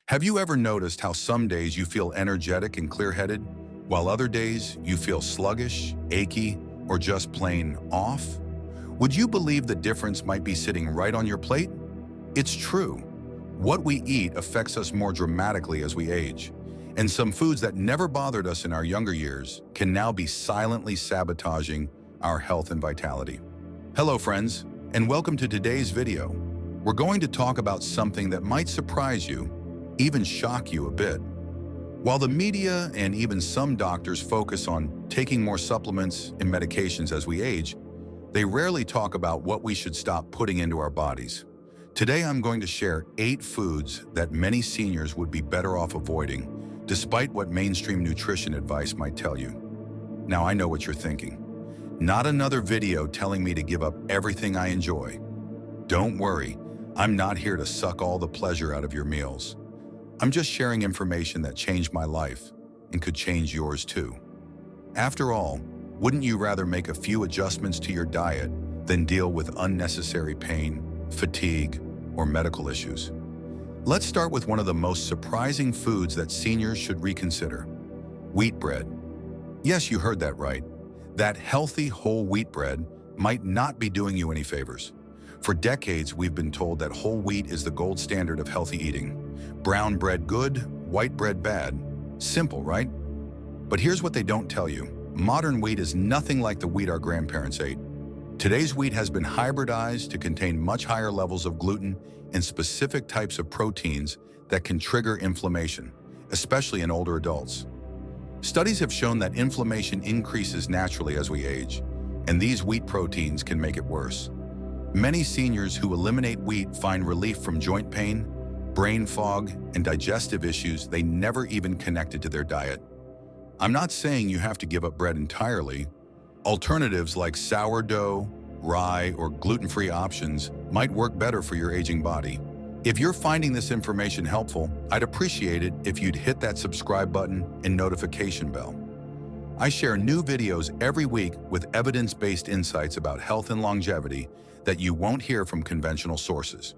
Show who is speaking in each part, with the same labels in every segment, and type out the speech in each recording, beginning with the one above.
Speaker 1: Have you ever noticed how some days you feel energetic and clear-headed, while other days you feel sluggish, achy, or just plain off? Would you believe the difference might be sitting right on your plate? It's true. What we eat affects us more dramatically as we age, and some foods that never bothered us in our younger years can now be silently sabotaging our health and vitality. Hello friends, and welcome to today's video. We're going to talk about something that might surprise you, even shock you a bit. While the media and even some doctors focus on taking more supplements and medications as we age, they rarely talk about what we should stop putting into our bodies. Today I'm going to share 8 foods that many seniors would be better off avoiding, despite what mainstream nutrition advice might tell you. Now I know what you're thinking. Not another video telling me to give up everything I enjoy. Don't worry, I'm not here to suck all the pleasure out of your meals. I'm just sharing information that changed my life and could change yours too. After all, wouldn't you rather make a few adjustments to your diet than deal with unnecessary pain, fatigue, or medical issues? Let's start with one of the most surprising foods that seniors should reconsider: wheat bread. Yes, you heard that right. That healthy whole wheat bread might not be doing you any favors. For decades, we've been told that whole wheat is the gold standard of healthy eating. Brown bread good, white bread bad. Simple, right? But here's what they don't tell you. Modern wheat is nothing like the wheat our grandparents ate. Today's wheat has been hybridized to contain much higher levels of gluten and specific types of proteins that can trigger inflammation, especially in older adults. Studies have shown that inflammation increases naturally as we age, and these wheat proteins can make it worse. Many seniors who eliminate wheat find relief from joint pain, brain fog, and digestive issues they never even connected to their diet. I'm not saying you have to give up bread entirely. Alternatives like sourdough, rye, or gluten-free options might work better for your aging body. If you're finding this information helpful, I'd appreciate it if you'd hit that subscribe button and notification bell. I share new videos every week with evidence-based insights about health and longevity that you won't hear from conventional sources.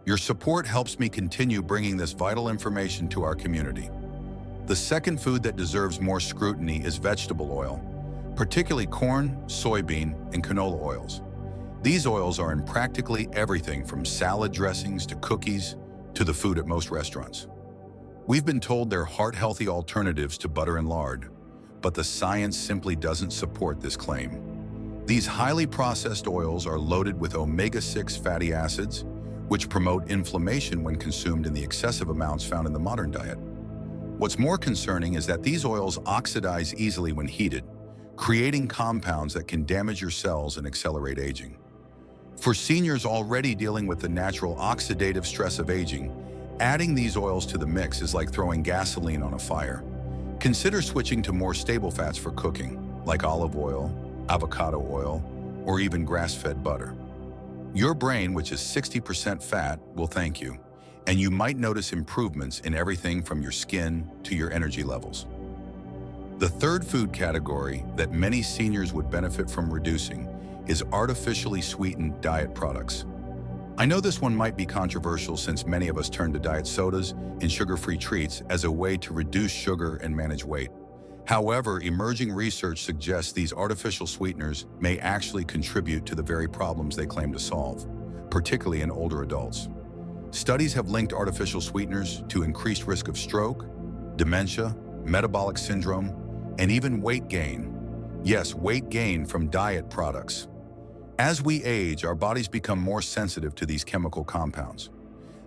Speaker 1: Your support helps me continue bringing this vital information to our community. The second food that deserves more scrutiny is vegetable oil, particularly corn, soybean, and canola oils. These oils are in practically everything from salad dressings to cookies to the food at most restaurants. We've been told they're heart-healthy alternatives to butter and lard, but the science simply doesn't support this claim. These highly processed oils are loaded with omega-6 fatty acids, which promote inflammation when consumed in the excessive amounts found in the modern diet. What's more concerning is that these oils oxidize easily when heated, creating compounds that can damage your cells and accelerate aging. For seniors already dealing with the natural oxidative stress of aging, adding these oils to the mix is like throwing gasoline on a fire. Consider switching to more stable fats for cooking, like olive oil, avocado oil, or even grass-fed butter. Your brain, which is 60% fat, will thank you, and you might notice improvements in everything from your skin to your energy levels. The third food category that many seniors would benefit from reducing is artificially sweetened diet products. I know this one might be controversial since many of us turn to diet sodas and sugar-free treats as a way to reduce sugar and manage weight. However, emerging research suggests these artificial sweeteners may actually contribute to the very problems they claim to solve, particularly in older adults. Studies have linked artificial sweeteners to increased risk of stroke, dementia, metabolic syndrome, and even weight gain. Yes, weight gain from diet products. As we age, our bodies become more sensitive to these chemical compounds.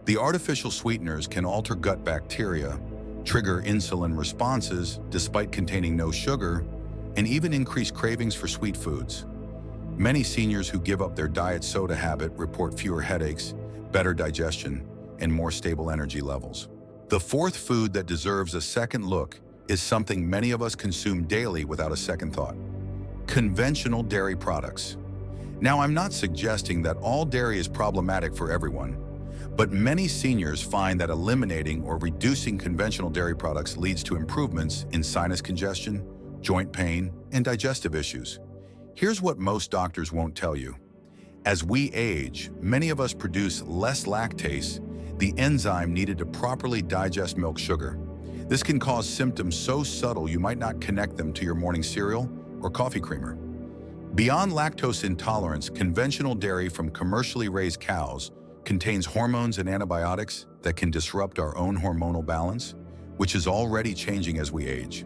Speaker 1: The artificial sweeteners can alter gut bacteria, trigger insulin responses despite containing no sugar, and even increase cravings for sweet foods. Many seniors who give up their diet soda habit report fewer headaches, better digestion, and more stable energy levels. The fourth food that deserves a second look is something many of us consume daily without a second thought: conventional dairy products. Now, I'm not suggesting that all dairy is problematic for everyone, but many seniors find that eliminating or reducing conventional dairy products leads to improvements in sinus congestion, joint pain, and digestive issues. Here's what most doctors won't tell you. As we age, many of us produce less lactase, the enzyme needed to properly digest milk sugar. This can cause symptoms so subtle you might not connect them to your morning cereal or coffee creamer. Beyond lactose intolerance, conventional dairy from commercially raised cows contains hormones and antibiotics that can disrupt our own hormonal balance, which is already changing as we age.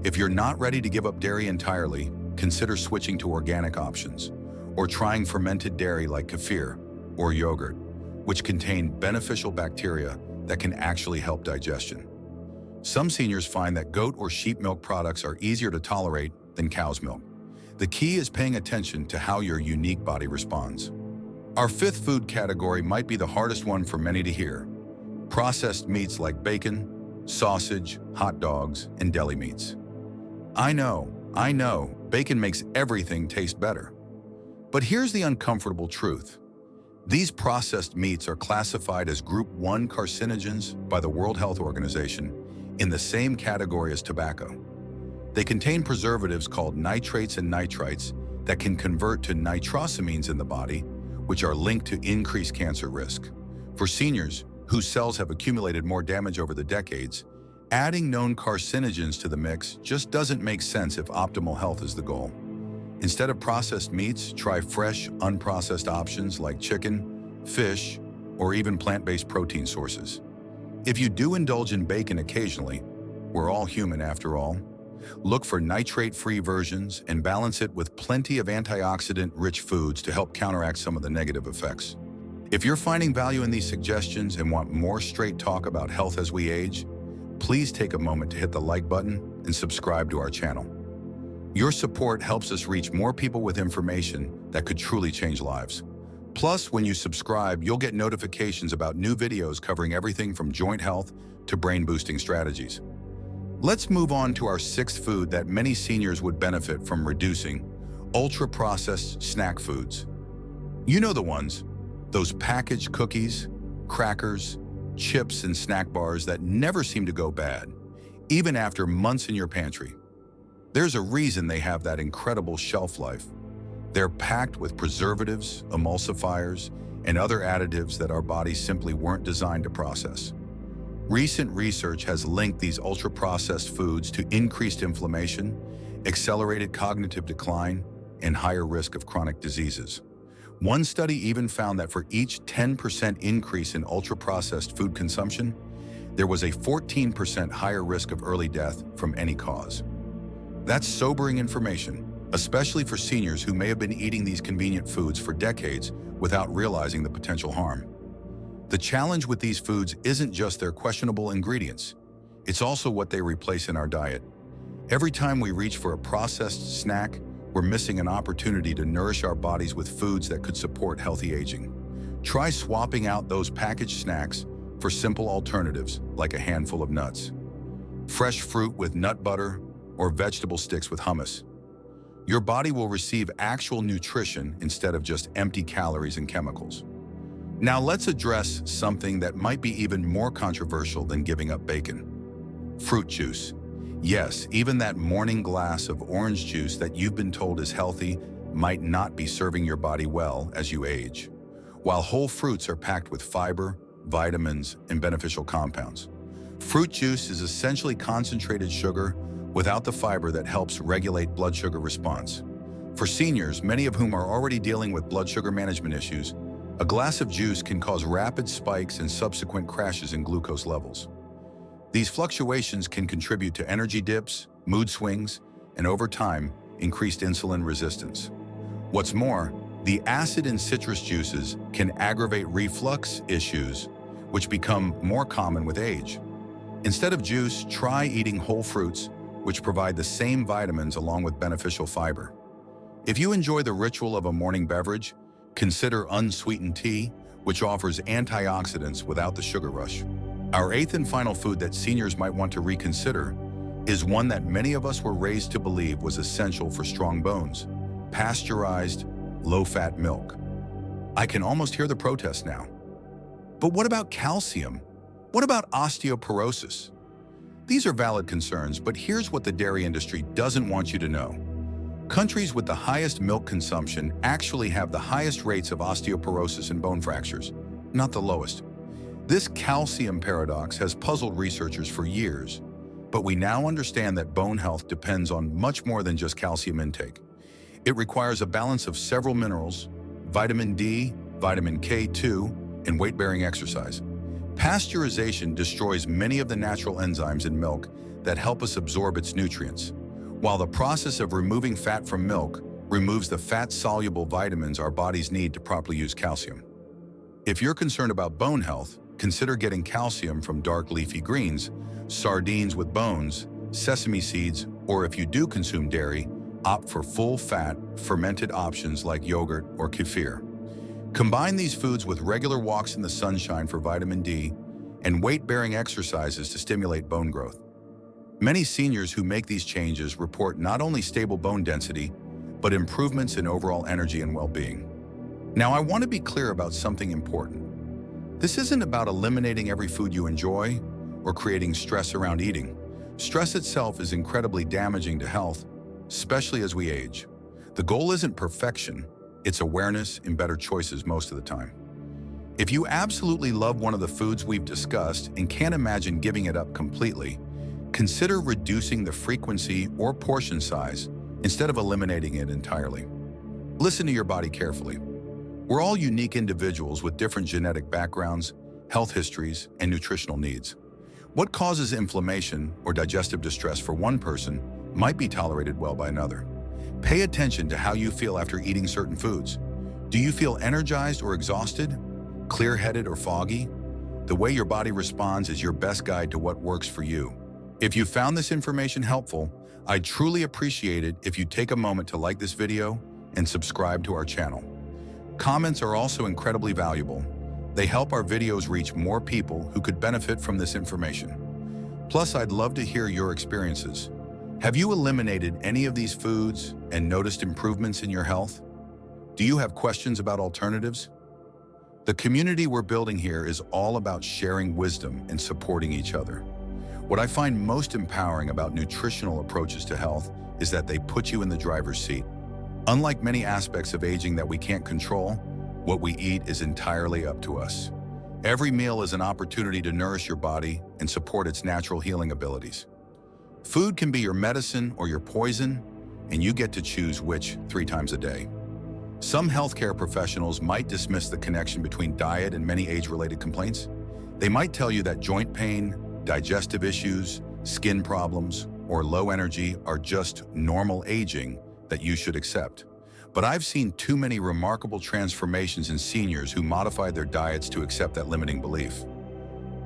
Speaker 1: If you're not ready to give up dairy entirely, consider switching to organic options, or trying fermented dairy like kefir or yogurt, which contain beneficial bacteria that can actually help digestion. Some seniors find that goat or sheep milk products are easier to tolerate than cow's milk. The key is paying attention to how your unique body responds. Our fifth food category might be the hardest one for many to hear: processed meats like bacon, sausage, hot dogs, and deli meats. I know, bacon makes everything taste better. But here's the uncomfortable truth. These processed meats are classified as Group 1 carcinogens by the World Health Organization in the same category as tobacco. They contain preservatives called nitrates and nitrites that can convert to nitrosamines in the body, which are linked to increased cancer risk. For seniors whose cells have accumulated more damage over the decades, adding known carcinogens to the mix just doesn't make sense if optimal health is the goal. Instead of processed meats, try fresh, unprocessed options like chicken, fish, or even plant-based protein sources. If you do indulge in bacon occasionally, we're all human after all, look for nitrate-free versions and balance it with plenty of antioxidant-rich foods to help counteract some of the negative effects. If you're finding value in these suggestions and want more straight talk about health as we age, please take a moment to hit the like button and subscribe to our channel. Your support helps us reach more people with information that could truly change lives. Plus, when you subscribe, you'll get notifications about new videos covering everything from joint health to brain-boosting strategies. Let's move on to our sixth food that many seniors would benefit from reducing: ultra-processed snack foods. You know the ones, those packaged cookies, crackers, chips, and snack bars that never seem to go bad, even after months in your pantry. There's a reason they have that incredible shelf life. They're packed with preservatives, emulsifiers, and other additives that our bodies simply weren't designed to process. Recent research has linked these ultra-processed foods to increased inflammation, accelerated cognitive decline, and higher risk of chronic diseases. One study even found that for each 10% increase in ultra-processed food consumption, there was a 14% higher risk of early death from any cause. That's sobering information, especially for seniors who may have been eating these convenient foods for decades without realizing the potential harm. The challenge with these foods isn't just their questionable ingredients, it's also what they replace in our diet. Every time we reach for a processed snack, we're missing an opportunity to nourish our bodies with foods that could support healthy aging. Try swapping out those packaged snacks for simple alternatives like a handful of nuts, fresh fruit with nut butter, or vegetable sticks with hummus. Your body will receive actual nutrition instead of just empty calories and chemicals. Now let's address something that might be even more controversial than giving up bacon: fruit juice. Yes, even that morning glass of orange juice that you've been told is healthy might not be serving your body well as you age. While whole fruits are packed with fiber, vitamins, and beneficial compounds, fruit juice is essentially concentrated sugar without the fiber that helps regulate blood sugar response. For seniors, many of whom are already dealing with blood sugar management issues, a glass of juice can cause rapid spikes and subsequent crashes in glucose levels. These fluctuations can contribute to energy dips, mood swings, and over time, increased insulin resistance. What's more, the acid in citrus juices can aggravate reflux issues, which become more common with age. Instead of juice, try eating whole fruits, which provide the same vitamins along with beneficial fiber. If you enjoy the ritual of a morning beverage, consider unsweetened tea, which offers antioxidants without the sugar rush. Our eighth and final food that seniors might want to reconsider is one that many of us were raised to believe was essential for strong bones: pasteurized, low-fat milk. I can almost hear the protest now. But what about calcium? What about osteoporosis? These are valid concerns, but here's what the dairy industry doesn't want you to know. Countries with the highest milk consumption actually have the highest rates of osteoporosis and bone fractures, not the lowest. This calcium paradox has puzzled researchers for years, but we now understand that bone health depends on much more than just calcium intake. It requires a balance of several minerals, vitamin D, vitamin K2, and weight-bearing exercise. Pasteurization destroys many of the natural enzymes in milk that help us absorb its nutrients, while the process of removing fat from milk removes the fat-soluble vitamins our bodies need to properly use calcium. If you're concerned about bone health, consider getting calcium from dark leafy greens, sardines with bones, sesame seeds, or if you do consume dairy, opt for full-fat, fermented options like yogurt or kefir. Combine these foods with regular walks in the sunshine for vitamin D and weight-bearing exercises to stimulate bone growth. Many seniors who make these changes report not only stable bone density, but improvements in overall energy and well-being. Now, I want to be clear about something important. This isn't about eliminating every food you enjoy or creating stress around eating. Stress itself is incredibly damaging to health, especially as we age. The goal isn't perfection, it's awareness and better choices most of the time. If you absolutely love one of the foods we've discussed and can't imagine giving it up completely, consider reducing the frequency or portion size instead of eliminating it entirely. Listen to your body carefully. We're all unique individuals with different genetic backgrounds, health histories, and nutritional needs. What causes inflammation or digestive distress for one person might be tolerated well by another. Pay attention to how you feel after eating certain foods. Do you feel energized or exhausted, clear-headed or foggy? The way your body responds is your best guide to what works for you. If you found this information helpful, I'd truly appreciate it if you take a moment to like this video and subscribe to our channel. Comments are also incredibly valuable. They help our videos reach more people who could benefit from this information. Plus, I'd love to hear your experiences. Have you eliminated any of these foods and noticed improvements in your health? Do you have questions about alternatives? The community we're building here is all about sharing wisdom and supporting each other. What I find most empowering about nutritional approaches to health is that they put you in the driver's seat. Unlike many aspects of aging that we can't control, what we eat is entirely up to us. Every meal is an opportunity to nourish your body and support its natural healing abilities. Food can be your medicine or your poison, and you get to choose which 3 times a day. Some healthcare professionals might dismiss the connection between diet and many age-related complaints. They might tell you that joint pain, digestive issues, skin problems, or low energy are just normal aging that you should accept. But I've seen too many remarkable transformations in seniors who modified their diets to accept that limiting belief.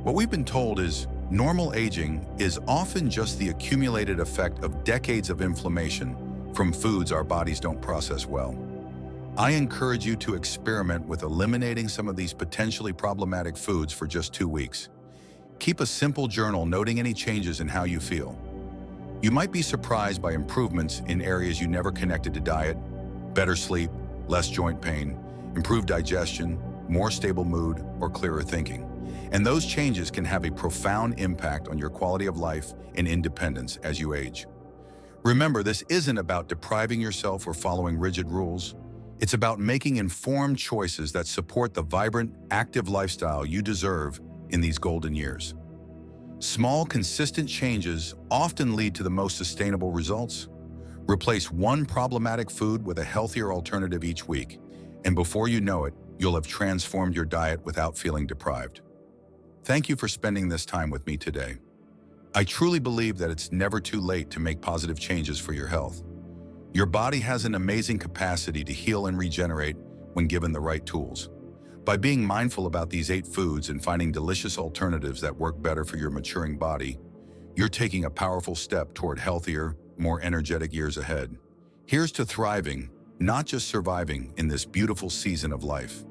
Speaker 1: What we've been told is normal aging is often just the accumulated effect of decades of inflammation from foods our bodies don't process well. I encourage you to experiment with eliminating some of these potentially problematic foods for just 2 weeks. Keep a simple journal noting any changes in how you feel. You might be surprised by improvements in areas you never connected to diet: better sleep, less joint pain, improved digestion, more stable mood, or clearer thinking. And those changes can have a profound impact on your quality of life and independence as you age. Remember, this isn't about depriving yourself or following rigid rules. It's about making informed choices that support the vibrant, active lifestyle you deserve in these golden years. Small, consistent changes often lead to the most sustainable results. Replace one problematic food with a healthier alternative each week, and before you know it, you'll have transformed your diet without feeling deprived. Thank you for spending this time with me today. I truly believe that it's never too late to make positive changes for your health. Your body has an amazing capacity to heal and regenerate when given the right tools. By being mindful about these 8 foods and finding delicious alternatives that work better for your maturing body, you're taking a powerful step toward healthier, more energetic years ahead. Here's to thriving, not just surviving, in this beautiful season of life.